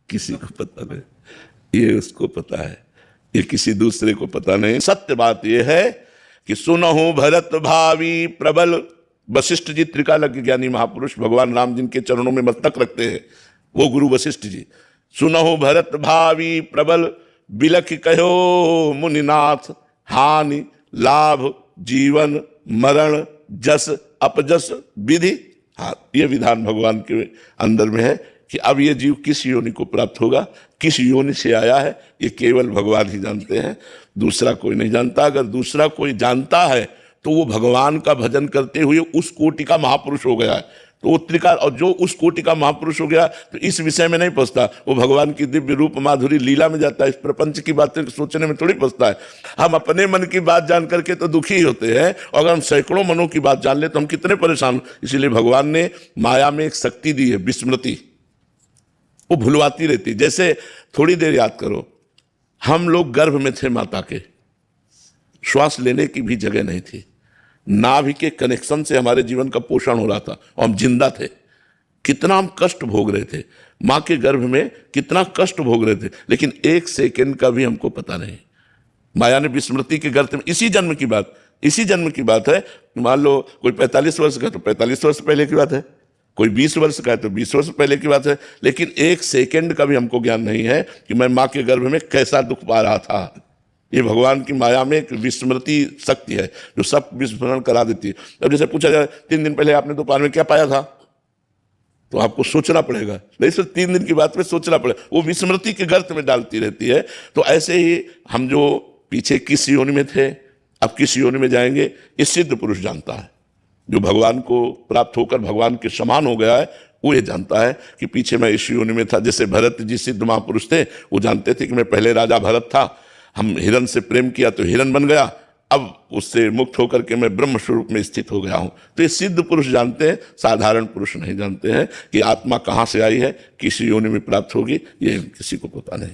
किसी को पता नहीं, ये उसको पता है, ये किसी दूसरे को पता नहीं। सत्य बात यह है कि सुनहु भरत भावी प्रबल, वशिष्ठ जी त्रिकालज्ञ ज्ञानी महापुरुष भगवान राम जिनके चरणों में मस्तक रखते हैं, वो गुरु वशिष्ठ जी। सुनहु भरत भावी प्रबल, बिलख कहो मुनिनाथ, हानि लाभ जीवन मरण जस अपजस विधि। हाँ, ये विधान भगवान के अंदर में है कि अब ये जीव किस योनि को प्राप्त होगा, किस योनि से आया है, ये केवल भगवान ही जानते हैं, दूसरा कोई नहीं जानता। अगर दूसरा कोई जानता है तो वो भगवान का भजन करते हुए उस कोटि का महापुरुष हो गया है। तो वो त्रिकाल, और जो उस कोटि का महापुरुष हो गया तो इस विषय में नहीं पहुंचता, वो भगवान की दिव्य रूप माधुरी लीला में जाता है, इस प्रपंच की बातें सोचने में थोड़ी पहुंचता है। हम अपने मन की बात जान करके तो दुखी होते हैं, और अगर हम सैकड़ों मनों की बात जान ले तो हम कितने परेशान। इसीलिए भगवान ने माया में एक शक्ति दी है, विस्मृति, वो भुलवाती रहती। जैसे थोड़ी देर याद करो, हम लोग गर्भ में थे माता के, श्वास लेने की भी जगह नहीं थी, नाभि के कनेक्शन से हमारे जीवन का पोषण हो रहा था और हम जिंदा थे। कितना हम कष्ट भोग रहे थे, माँ के गर्भ में कितना कष्ट भोग रहे थे, लेकिन एक सेकंड का भी हमको पता नहीं। माया ने विस्मृति के गर्त में, इसी जन्म की बात है। मान लो कोई 45 वर्ष का तो 45 वर्ष पहले की बात है, कोई 20 वर्ष का है तो 20 वर्ष पहले की बात है, लेकिन एक सेकंड का भी हमको ज्ञान नहीं है कि मैं माँ के गर्भ में कैसा दुख पा रहा था। ये भगवान की माया में एक विस्मृति शक्ति है जो सब विस्मरण करा देती है। अब जैसे पूछा जाए 3 दिन पहले आपने दोपहर में क्या पाया था, तो आपको सोचना पड़ेगा, नहीं सिर्फ 3 दिन की बात में सोचना पड़ेगा, वो विस्मृति के गर्त में डालती रहती है। तो ऐसे ही हम जो पीछे किस योनि में थे, अब किस योनि में जाएंगे, ये सिद्ध पुरुष जानता है। जो भगवान को प्राप्त होकर भगवान के समान हो गया है, वो ये जानता है कि पीछे मैं इस योनि में था। जैसे भरत जी सिद्ध महापुरुष थे, वो जानते थे कि मैं पहले राजा भरत था, हम हिरण से प्रेम किया तो हिरण बन गया, अब उससे मुक्त होकर के मैं ब्रह्म स्वरूप में स्थित हो गया हूं। तो ये सिद्ध पुरुष जानते हैं, साधारण पुरुष नहीं जानते हैं कि आत्मा कहाँ से आई है, किस योनि में प्राप्त होगी, ये किसी को पता नहीं।